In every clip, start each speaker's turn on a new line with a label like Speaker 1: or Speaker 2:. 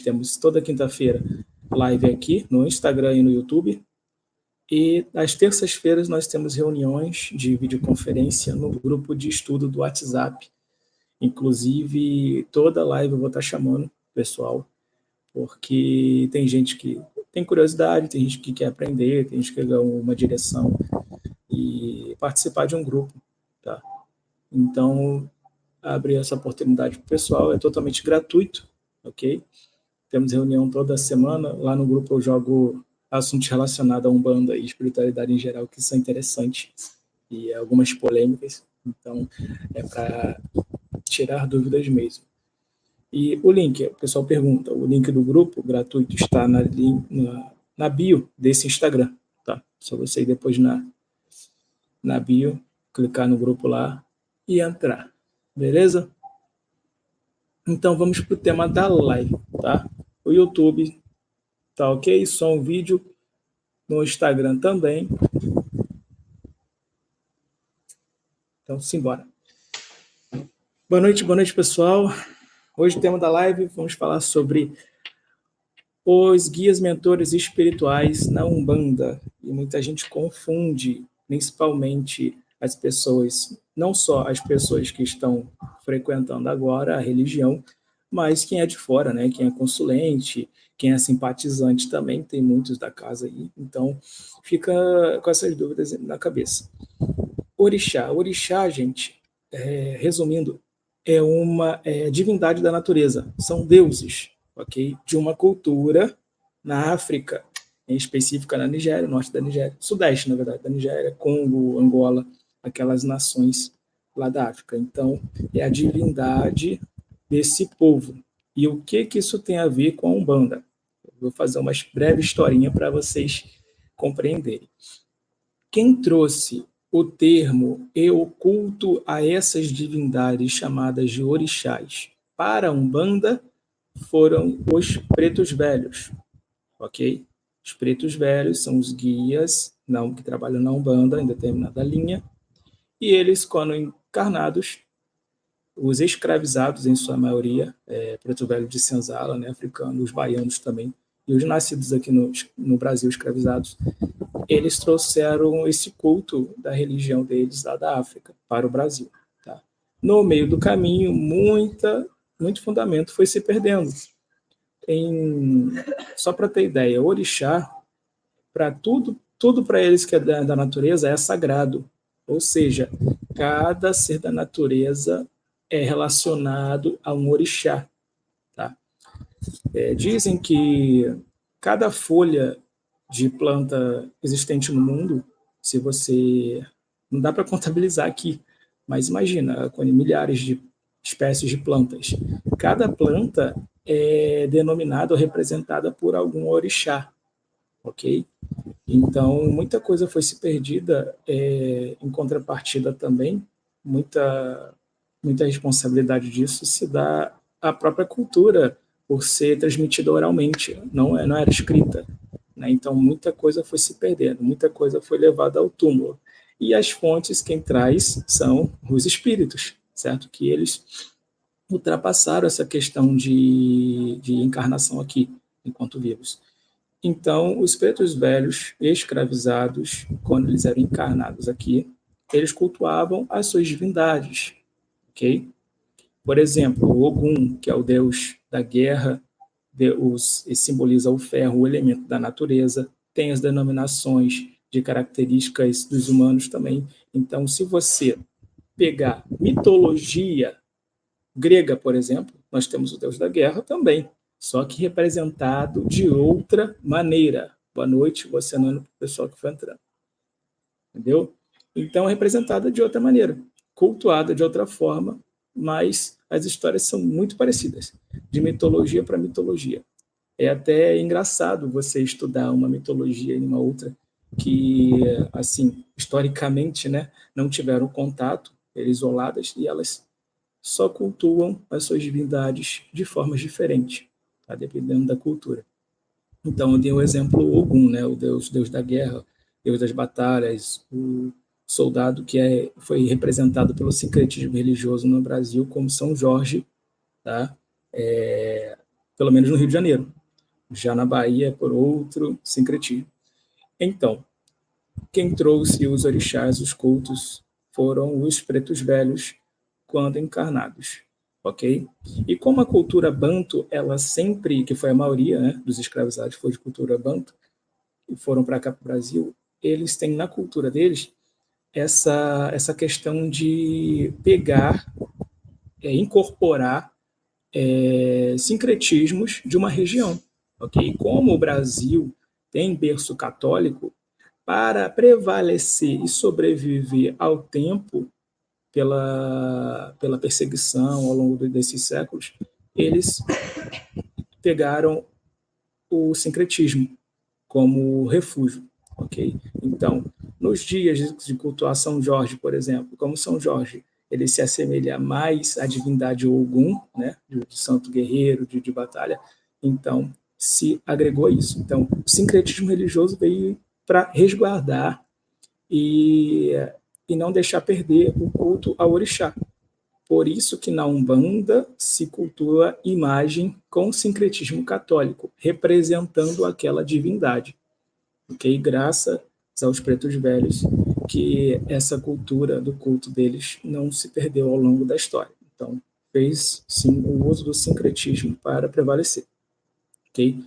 Speaker 1: temos toda quinta-feira live aqui no Instagram e no YouTube. E às terças-feiras nós temos reuniões de videoconferência no grupo de estudo do WhatsApp. Inclusive, toda live eu vou estar chamando o pessoal, porque tem gente que tem curiosidade, tem gente que quer aprender, tem gente que quer uma direção e participar de um grupo, tá? Então, abrir essa oportunidade para o pessoal, é totalmente gratuito, ok? Temos reunião toda semana, lá no grupo eu jogo assuntos relacionados a Umbanda e espiritualidade em geral, que são interessantes, e algumas polêmicas, então é para tirar dúvidas mesmo. E o link, o pessoal pergunta, o link do grupo gratuito está na bio desse Instagram, tá? Só você ir depois na bio, clicar no grupo lá e entrar, beleza? Então vamos para o tema da live, tá? O YouTube tá ok, som, vídeo, no Instagram também. Então, simbora. Boa noite, pessoal. Hoje o tema da live, vamos falar sobre os guias mentores espirituais na Umbanda. E muita gente confunde, principalmente as pessoas, não só as pessoas que estão frequentando agora a religião, mas quem é de fora, né? Quem é consulente, quem é simpatizante também, tem muitos da casa aí. Então, fica com essas dúvidas na cabeça. Orixá, gente, resumindo, é uma divindade da natureza. São deuses, ok? De uma cultura na África, em específica na Nigéria, norte da Nigéria, sudeste, na verdade, da Nigéria, Congo, Angola, aquelas nações lá da África. Então, é a divindade desse povo. E o que isso tem a ver com a Umbanda? Eu vou fazer uma breve historinha para vocês compreenderem. Quem trouxe o termo e o culto a essas divindades chamadas de orixás para a Umbanda foram os pretos velhos, ok? Os pretos velhos são os guias que trabalham na Umbanda em determinada linha, e eles, quando encarnados, os escravizados, em sua maioria, preto velho de senzala, né, africano, os baianos também, e os nascidos aqui no Brasil escravizados, eles trouxeram esse culto da religião deles lá da África para o Brasil. Tá? No meio do caminho, muito fundamento foi se perdendo. Só para ter ideia, orixá, para tudo para eles que é da natureza é sagrado. Ou seja, cada ser da natureza é relacionado a um orixá. Tá? Dizem que cada folha de planta existente no mundo, se você... Não dá para contabilizar aqui, mas imagina, com milhares de espécies de plantas. Cada planta é denominada ou representada por algum orixá, ok? Então, muita coisa foi se perdida, em contrapartida também, muita responsabilidade disso se dá à própria cultura, por ser transmitida oralmente, não era escrita. Né? Então, muita coisa foi se perdendo, muita coisa foi levada ao túmulo. E as fontes, quem traz, são os espíritos, certo? Que eles ultrapassaram essa questão de encarnação aqui, enquanto vivos. Então, os pretos velhos, escravizados, quando eles eram encarnados aqui, eles cultuavam as suas divindades, ok? Por exemplo, o Ogum, que é o deus da guerra, simboliza o ferro, o elemento da natureza, tem as denominações de características dos humanos também. Então, se você pegar mitologia grega, por exemplo, nós temos o deus da guerra também, só que representado de outra maneira. Boa noite, oceano, para o pessoal que foi entrando. Entendeu? Então, é representada de outra maneira, cultuada de outra forma, mas as histórias são muito parecidas, de mitologia para mitologia. É até engraçado você estudar uma mitologia e uma outra que, assim, historicamente, né, não tiveram contato, isoladas, e elas só cultuam as suas divindades de formas diferentes, tá? Dependendo da cultura. Então, eu dei o exemplo Ogum, né, o deus da guerra, deus das batalhas, o soldado que foi representado pelo sincretismo religioso no Brasil como São Jorge, tá? pelo menos no Rio de Janeiro. Já na Bahia é por outro sincretismo. Então, quem trouxe os orixás, os cultos, foram os pretos velhos quando encarnados, ok? E como a cultura banto, ela sempre, que foi a maioria, né, dos escravizados foi de cultura banto, e foram para cá para o Brasil, eles têm na cultura deles essa questão de pegar, incorporar sincretismos de uma região, ok? Como o Brasil tem berço católico, para prevalecer e sobreviver ao tempo pela perseguição ao longo desses séculos, eles pegaram o sincretismo como refúgio, ok? Então, nos dias de cultuar São Jorge, por exemplo, como São Jorge ele se assemelha mais à divindade Ogum, né, de santo guerreiro, de batalha, então se agregou isso. Então, o sincretismo religioso veio para resguardar e não deixar perder o culto ao orixá. Por isso que na Umbanda se cultua imagem com sincretismo católico, representando aquela divindade. Okay? Graças aos pretos velhos, que essa cultura do culto deles não se perdeu ao longo da história. Então, fez sim o uso do sincretismo para prevalecer. Okay?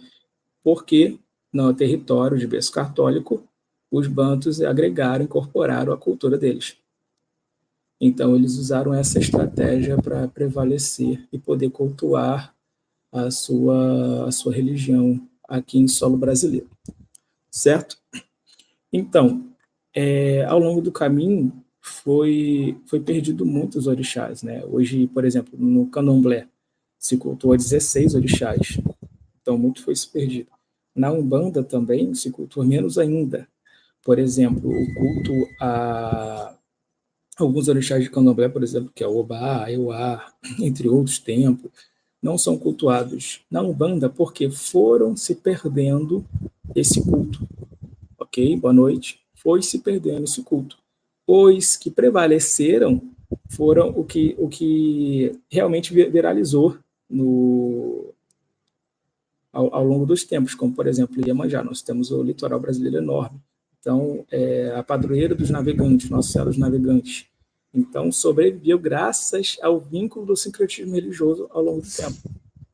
Speaker 1: Porque no território de berço católico, os bantos agregaram, incorporaram a cultura deles. Então, eles usaram essa estratégia para prevalecer e poder cultuar a sua religião aqui em solo brasileiro. Certo? Então, ao longo do caminho, foi perdido muitos orixás. Né? Hoje, por exemplo, no candomblé, se cultua 16 orixás. Então, muito foi se perdido. Na Umbanda também se cultua menos ainda. Por exemplo, o culto a alguns orixás de candomblé, por exemplo, que é o Obá, Euá, entre outros templos, não são cultuados na Umbanda porque foram se perdendo esse culto. Ok? Boa noite. Foi se perdendo esse culto. Os que prevaleceram foram o que realmente viralizou ao longo dos tempos, como, por exemplo, Iemanjá. Nós temos o litoral brasileiro enorme. Então, a padroeira dos navegantes, Nossa Senhora dos Navegantes. Então, sobreviveu graças ao vínculo do sincretismo religioso ao longo do tempo.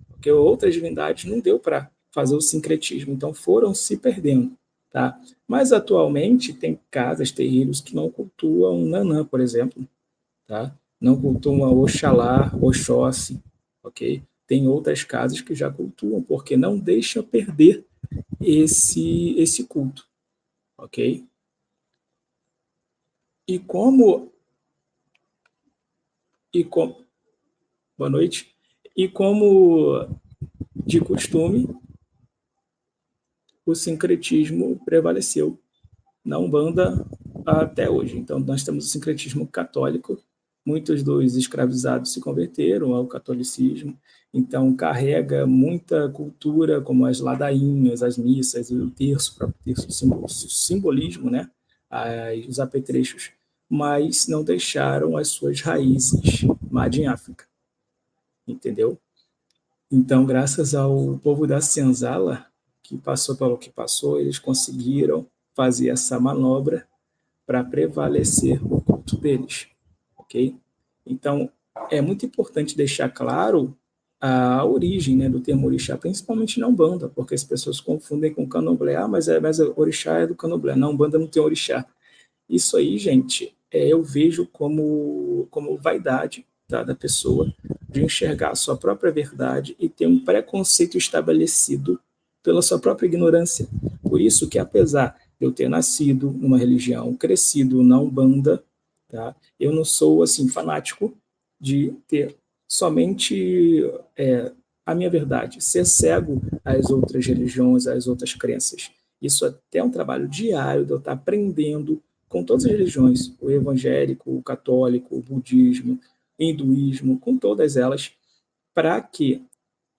Speaker 1: Porque outras divindades não deu para fazer o sincretismo, então foram se perdendo. Tá? Mas, atualmente, tem casas, terreiros que não cultuam Nanã, por exemplo. Tá? Não cultuam Oxalá, Oxóssi. Ok? Tem outras casas que já cultuam, porque não deixa perder esse culto. Ok? E como boa noite. E como de costume, o sincretismo prevaleceu na Umbanda até hoje. Então, nós temos o sincretismo católico. Muitos dos escravizados se converteram ao catolicismo. Então, carrega muita cultura, como as ladainhas, as missas, o terço, o próprio terço, o simbolismo, né? Os apetrechos, mas não deixaram as suas raízes Made em África. Entendeu? Então, graças ao povo da Senzala, que passou pelo que passou, eles conseguiram fazer essa manobra para prevalecer o culto deles. Ok? Então, é muito importante deixar claro a origem, né, do termo orixá, principalmente na Umbanda, porque as pessoas confundem com candomblé. Mas orixá é do candomblé. Na Umbanda não tem orixá. Isso aí, gente, eu vejo como vaidade, tá, da pessoa, de enxergar a sua própria verdade e ter um preconceito estabelecido pela sua própria ignorância. Por isso que, apesar de eu ter nascido numa religião, crescido na Umbanda, tá, eu não sou assim fanático de ter somente a minha verdade, ser cego às outras religiões, às outras crenças. Isso até é um trabalho diário de eu estar aprendendo com todas as religiões, o evangélico, o católico, o budismo, o hinduísmo, com todas elas, para que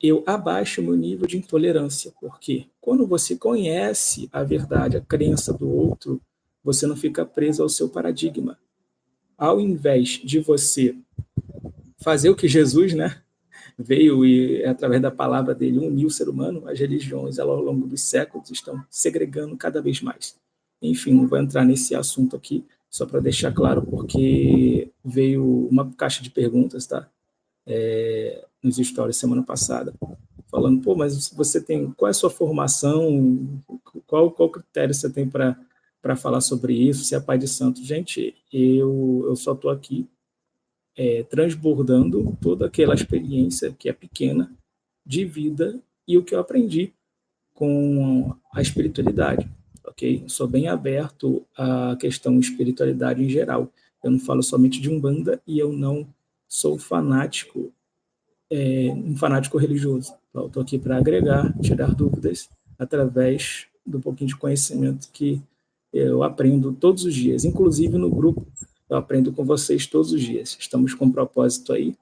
Speaker 1: eu abaixe o meu nível de intolerância. Porque quando você conhece a verdade, a crença do outro, você não fica preso ao seu paradigma. Ao invés de você fazer o que Jesus, né, veio e, através da palavra dele, uniu o ser humano, as religiões, ao longo dos séculos, estão segregando cada vez mais. Enfim, não vou entrar nesse assunto aqui, só para deixar claro, porque veio uma caixa de perguntas, tá? Nos stories semana passada, falando, pô, mas você tem, qual é a sua formação, qual critério você tem para falar sobre isso, se é pai de santo? Gente, eu só estou aqui transbordando toda aquela experiência que é pequena de vida e o que eu aprendi com a espiritualidade, ok? Eu sou bem aberto à questão espiritualidade em geral. Eu não falo somente de Umbanda e eu não sou fanático, um fanático religioso. Eu estou aqui para agregar, tirar dúvidas através do pouquinho de conhecimento que eu aprendo todos os dias, inclusive no grupo. Eu aprendo com vocês todos os dias. Estamos com um propósito aí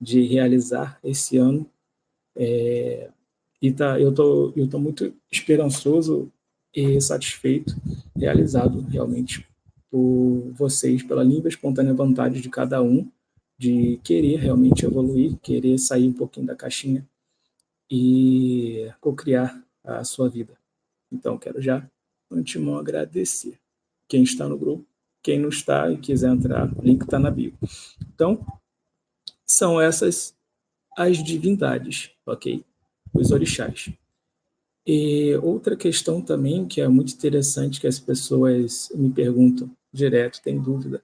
Speaker 1: de realizar esse ano. Eu tô muito esperançoso e satisfeito, realizado realmente por vocês, pela livre e espontânea vontade de cada um, de querer realmente evoluir, querer sair um pouquinho da caixinha e co-criar a sua vida. Então, quero já, de antemão, agradecer quem está no grupo, quem não está e quiser entrar, o link está na bio. Então, são essas as divindades, ok? Os orixás. E outra questão também que é muito interessante, que as pessoas me perguntam direto, tem dúvida,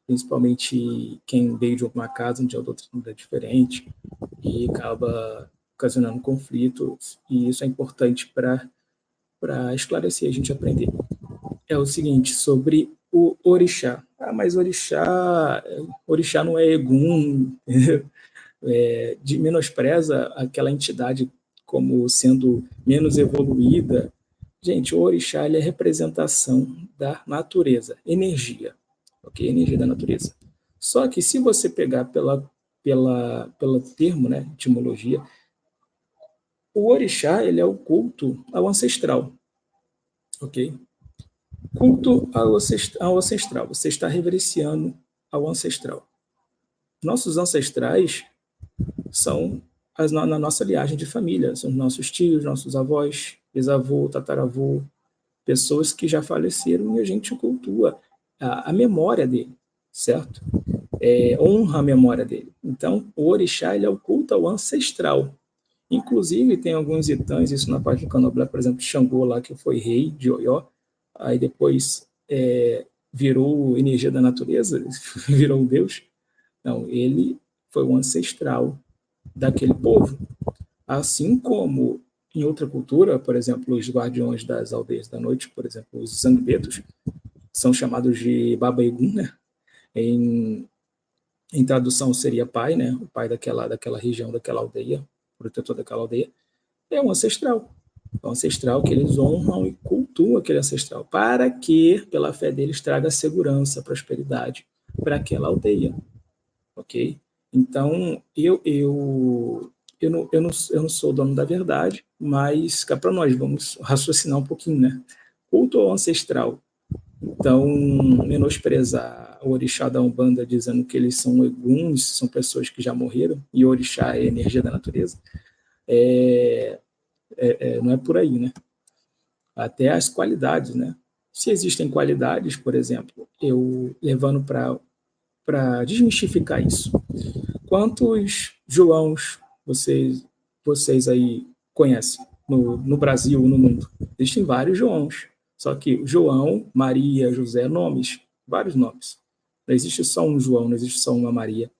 Speaker 1: principalmente quem veio de alguma casa onde a doutrina é diferente e acaba ocasionando conflitos, e isso é importante para esclarecer, a gente aprender. É o seguinte, sobre o orixá. Ah, mas orixá não é Egum, menospreza aquela entidade como sendo menos evoluída. Gente, o orixá ele é representação da natureza, energia, ok? Energia da natureza. Só que se você pegar pelo termo, né, etimologia, o orixá ele é o culto ao ancestral, ok? Culto ao ancestral. Você está reverenciando ao ancestral. Nossos ancestrais são na nossa linhagem de família, são nossos tios, nossos avós, bisavô, tataravô, pessoas que já faleceram e a gente cultua a memória dele, certo? Honra a memória dele. Então, o orixá ele é o culto ao ancestral. Inclusive, tem alguns itãs, isso na parte do candomblé, por exemplo, Xangô lá, que foi rei de Oió, aí depois virou energia da natureza, virou um deus. Não, ele foi o ancestral daquele povo. Assim como em outra cultura, por exemplo, os guardiões das aldeias da noite, por exemplo, os zangbetos, são chamados de Baba Yagun, né? Em tradução seria pai, né? O pai daquela região, daquela aldeia, protetor daquela aldeia, é um ancestral. É um ancestral que eles honram e cultuam aquele ancestral, para que, pela fé deles, traga segurança, prosperidade para aquela aldeia, ok? Então, eu não sou dono da verdade, mas cá para nós, vamos raciocinar um pouquinho, né? Culto ao ancestral. Então, menosprezar o orixá da Umbanda dizendo que eles são eguns, são pessoas que já morreram, e o orixá é energia da natureza, não é por aí, né? Até as qualidades, né? Se existem qualidades, por exemplo, eu levando para desmistificar isso. Quantos Joãos vocês aí conhecem no Brasil, no mundo? Existem vários Joãos. Só que João, Maria, José, nomes, vários nomes. Não existe só um João, não existe só uma Maria.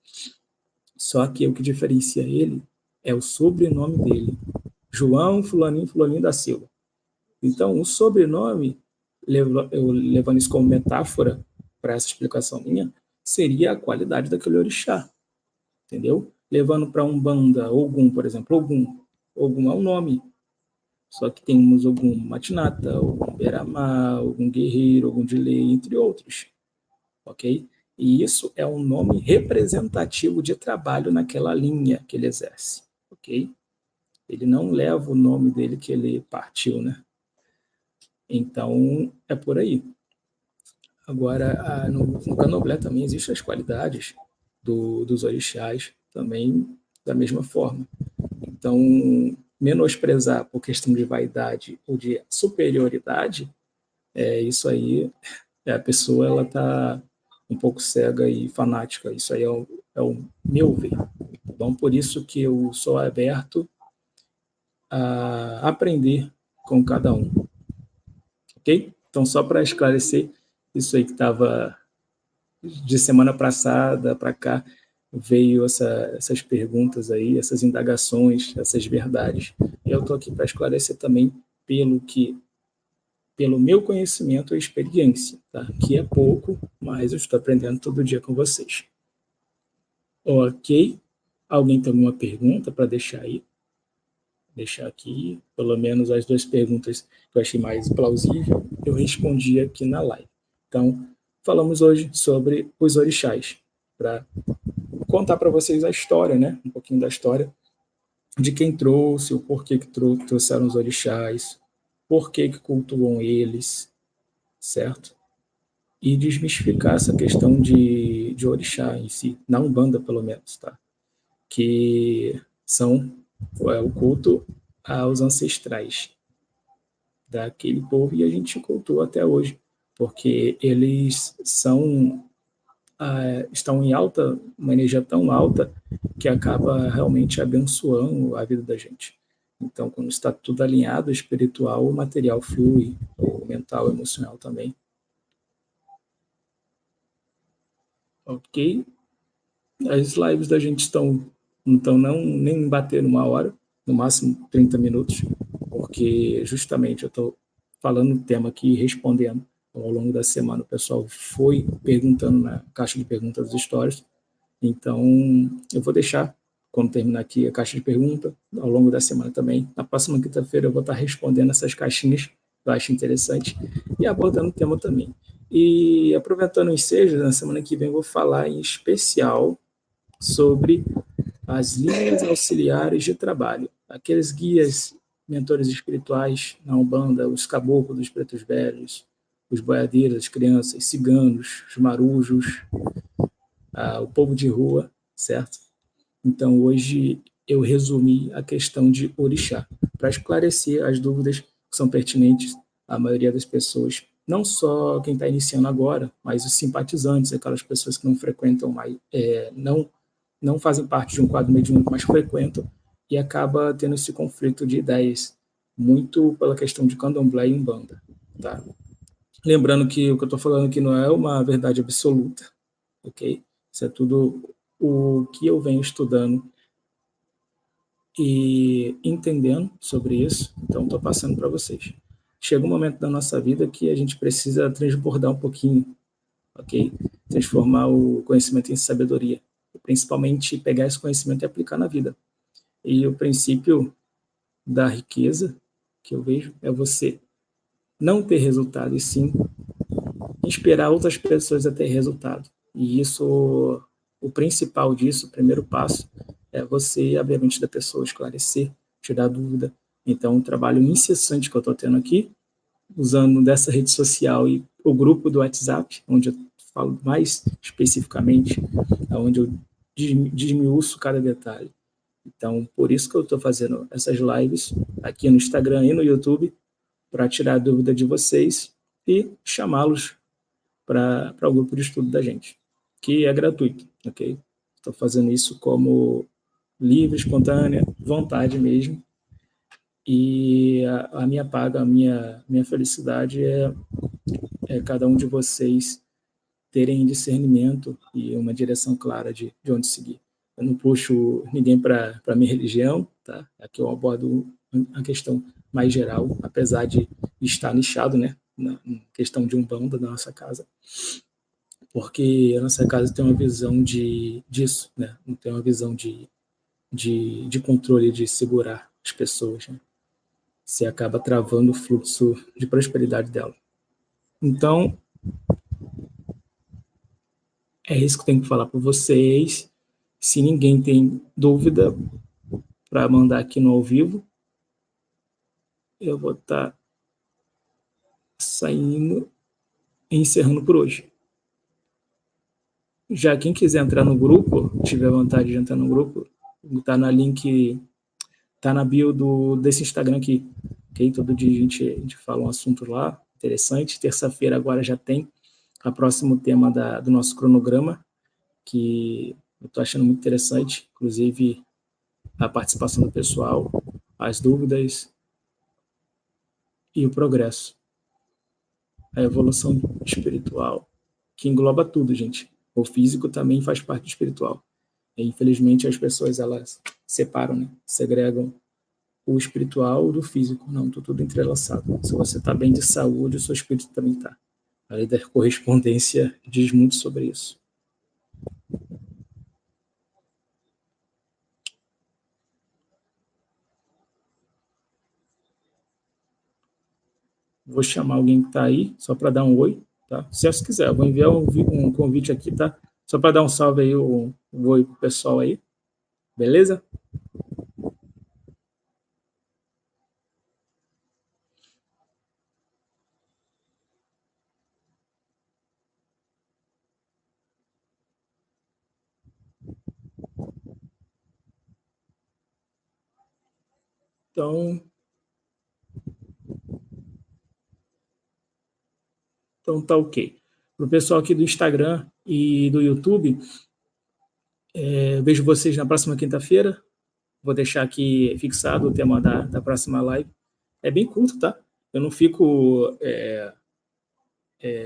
Speaker 1: Só que o que diferencia ele é o sobrenome dele. João Fulaninho, Fulaninho da Silva. Então, o sobrenome, eu levando isso como metáfora para essa explicação minha, seria a qualidade daquele orixá. Entendeu? Levando para Umbanda, Ogum, por exemplo, Ogum é um nome. Só que temos Ogum Matinata, Ogum Beramá, Ogum Guerreiro, Ogum de Lei, entre outros. Ok? E isso é um nome representativo de trabalho naquela linha que ele exerce. Ok? Ele não leva o nome dele que ele partiu, né? Então, é por aí. Agora, no candomblé também existem as qualidades dos orixás, também da mesma forma. Então, menosprezar por questão de vaidade ou de superioridade, isso aí, a pessoa ela está um pouco cega e fanática. Isso aí é o meu ver. Então, por isso que eu sou aberto a aprender com cada um. Ok? Então, só para esclarecer, isso aí que estava de semana passada para cá, veio essas perguntas aí, essas indagações, essas verdades. E eu estou aqui para esclarecer também pelo meu conhecimento e experiência, tá? Que é pouco, mas eu estou aprendendo todo dia com vocês. Ok? Alguém tem alguma pergunta para deixar aí? Deixar aqui, pelo menos as 2 perguntas que eu achei mais plausível, eu respondi aqui na live. Então, falamos hoje sobre os orixás, para contar para vocês a história, né? Um pouquinho da história de quem trouxe, o porquê que trouxeram os orixás, porquê que cultuam eles, certo? E desmistificar essa questão de orixá em si, na Umbanda pelo menos, tá? Que são o culto aos ancestrais daquele povo e a gente cultua até hoje, porque eles estão em uma energia tão alta que acaba realmente abençoando a vida da gente. Então, quando está tudo alinhado, espiritual, o material flui, o mental, o emocional também. Ok? As lives da gente não estão nem batendo 1 hora, no máximo 30 minutos, porque justamente eu estou falando o tema aqui e respondendo. Ao longo da semana o pessoal foi perguntando na caixa de perguntas dos stories, então eu vou deixar, quando terminar aqui a caixa de perguntas, ao longo da semana também. Na próxima quinta-feira eu vou estar respondendo essas caixinhas, que eu acho interessante, e abordando o tema também. E aproveitando os ensejos, na semana que vem eu vou falar em especial sobre as linhas auxiliares de trabalho, aqueles guias, mentores espirituais na Umbanda, os caboclos dos pretos velhos, os boiadeiros, as crianças, ciganos, os marujos, o povo de rua, certo? Então, hoje eu resumi a questão de orixá, para esclarecer as dúvidas que são pertinentes à maioria das pessoas, não só quem está iniciando agora, mas os simpatizantes, aquelas pessoas que não frequentam mais, não fazem parte de um quadro mediúnico, mas frequentam, e acaba tendo esse conflito de ideias, muito pela questão de candomblé e umbanda. Tá? Lembrando que o que eu estou falando aqui não é uma verdade absoluta, ok? Isso é tudo o que eu venho estudando e entendendo sobre isso, então estou passando para vocês. Chega um momento da nossa vida que a gente precisa transbordar um pouquinho, ok? Transformar o conhecimento em sabedoria, principalmente pegar esse conhecimento e aplicar na vida. E o princípio da riqueza que eu vejo é você não ter resultado, e sim inspirar outras pessoas a ter resultado. E isso, o principal disso, o primeiro passo, é você abrir a mente da pessoa, esclarecer, tirar dúvida. Então, um trabalho incessante que eu estou tendo aqui, usando dessa rede social e o grupo do WhatsApp, onde eu falo mais especificamente, onde eu desmiuço cada detalhe. Então, por isso que eu estou fazendo essas lives aqui no Instagram e no YouTube, para tirar a dúvida de vocês e chamá-los para o grupo de estudo da gente, que é gratuito, ok? Estou fazendo isso como livre, espontânea, vontade mesmo, e a minha paga, a minha felicidade é cada um de vocês terem discernimento e uma direção clara de onde seguir. Eu não puxo ninguém para a minha religião, tá? Aqui eu abordo a questão mais geral, apesar de estar nichado, né, na questão de Umbanda da nossa casa, porque a nossa casa tem uma visão disso, né? Não tem uma visão de controle, de segurar as pessoas, né? Você acaba travando o fluxo de prosperidade dela. Então, é isso que eu tenho que falar para vocês. Se ninguém tem dúvida para mandar aqui no ao vivo, eu vou estar saindo e encerrando por hoje. Já quem quiser entrar no grupo, tiver vontade de entrar no grupo, Tá na link, tá na bio desse Instagram aqui. Ok? Todo dia a gente fala um assunto lá, interessante. Terça-feira agora já tem o próximo tema do nosso cronograma, que eu estou achando muito interessante, inclusive a participação do pessoal, as dúvidas e o progresso. A evolução espiritual, que engloba tudo, gente. O físico também faz parte do espiritual. E, infelizmente, as pessoas, elas separam, né? Segregam o espiritual do físico. Não, tudo entrelaçado. Se você está bem de saúde, o seu espírito também está. A lei da correspondência diz muito sobre isso. Vou chamar alguém que está aí, só para dar um oi, tá? Se você quiser, eu vou enviar um convite aqui, tá? Só para dar um salve aí, um oi pro pessoal aí. Beleza? Então tá ok. Para o pessoal aqui do Instagram e do YouTube, vejo vocês na próxima quinta-feira. Vou deixar aqui fixado o tema da próxima live. É bem curto, tá? Eu não fico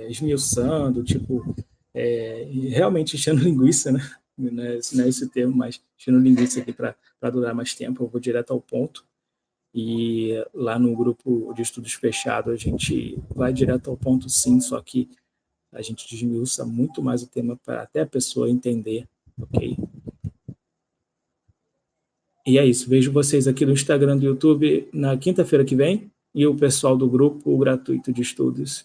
Speaker 1: esmiuçando, tipo, realmente enchendo linguiça, né? Não é esse o termo, mas enchendo linguiça aqui para durar mais tempo. Eu vou direto ao ponto. E lá no grupo de estudos fechado a gente vai direto ao ponto, sim, só que a gente desmiuça muito mais o tema para até a pessoa entender, ok? E é isso. Vejo vocês aqui no Instagram do YouTube na quinta-feira que vem e o pessoal do grupo gratuito de estudos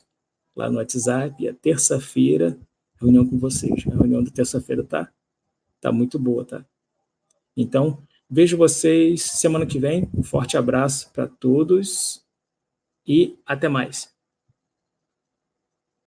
Speaker 1: lá no WhatsApp. E a terça-feira, reunião com vocês. A reunião da terça-feira tá muito boa, tá? Então, vejo vocês semana que vem. Um forte abraço para todos e até mais.